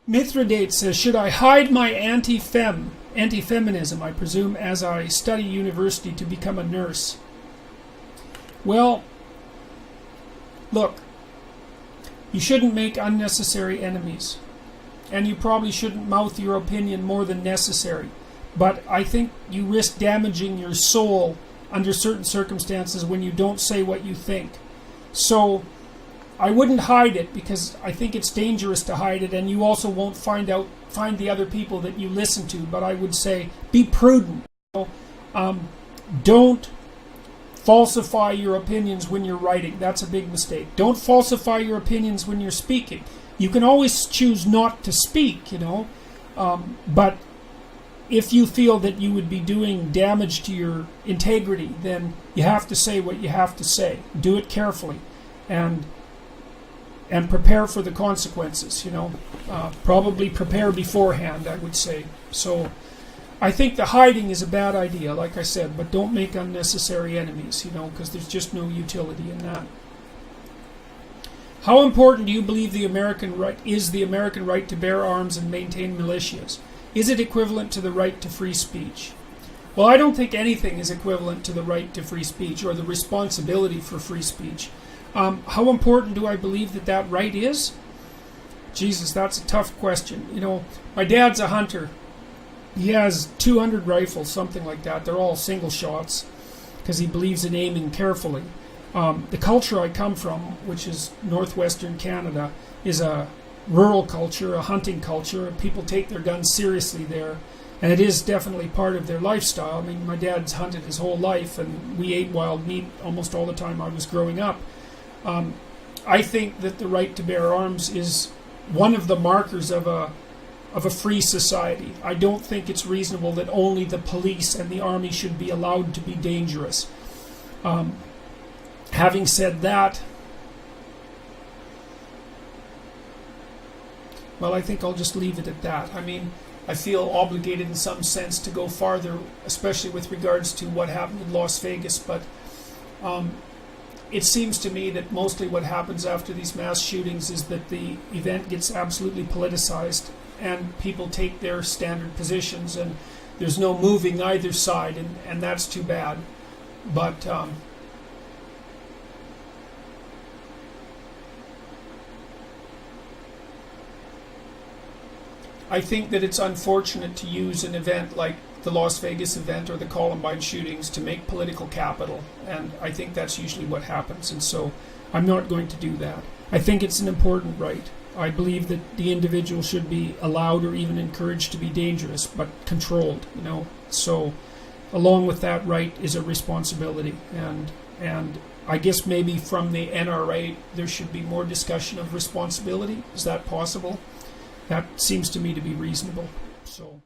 Mithridate says, should I hide my anti-feminism, I presume, as I study university to become a nurse? Well, look, you shouldn't make unnecessary enemies. And you probably shouldn't mouth your opinion more than necessary. But I think you risk damaging your soul under certain circumstances when you don't say what you think. So I wouldn't hide it, because I think it's dangerous to hide it, and you also won't find the other people that you listen to. But I would say be prudent. Don't falsify your opinions when you're writing. That's a big mistake. Don't falsify your opinions when you're speaking. You can always choose not to speak, but if you feel that you would be doing damage to your integrity, then you have to say what you have to say. Do it carefully, and prepare for the consequences. Probably prepare beforehand, I would say. So I think the hiding is a bad idea, like I said, but don't make unnecessary enemies, because there's just no utility in that. How important do you believe the American right to bear arms and maintain militias? Is it equivalent to the right to free speech? Well, I don't think anything is equivalent to the right to free speech or the responsibility for free speech. How important do I believe that right is? Jesus, that's a tough question. My dad's a hunter. He has 200 rifles, something like that. They're all single shots because he believes in aiming carefully. The culture I come from, which is northwestern Canada, is a rural culture, a hunting culture. People take their guns seriously there, and it is definitely part of their lifestyle. I mean, my dad's hunted his whole life, and we ate wild meat almost all the time I was growing up. I think that the right to bear arms is one of the markers of a free society. I don't think it's reasonable that only the police and the army should be allowed to be dangerous. Having said that, well, I think I'll just leave it at that. I mean, I feel obligated in some sense to go farther, especially with regards to what happened in Las Vegas, but it seems to me that mostly what happens after these mass shootings is that the event gets absolutely politicized and people take their standard positions, and there's no moving either side, and that's too bad. But I think that it's unfortunate to use an event like the Las Vegas event or the Columbine shootings to make political capital, and I think that's usually what happens, and so I'm not going to do that. I think it's an important right. I believe that the individual should be allowed or even encouraged to be dangerous, but controlled, So along with that right is a responsibility, and I guess maybe from the NRA there should be more discussion of responsibility. Is that possible? That seems to me to be reasonable. So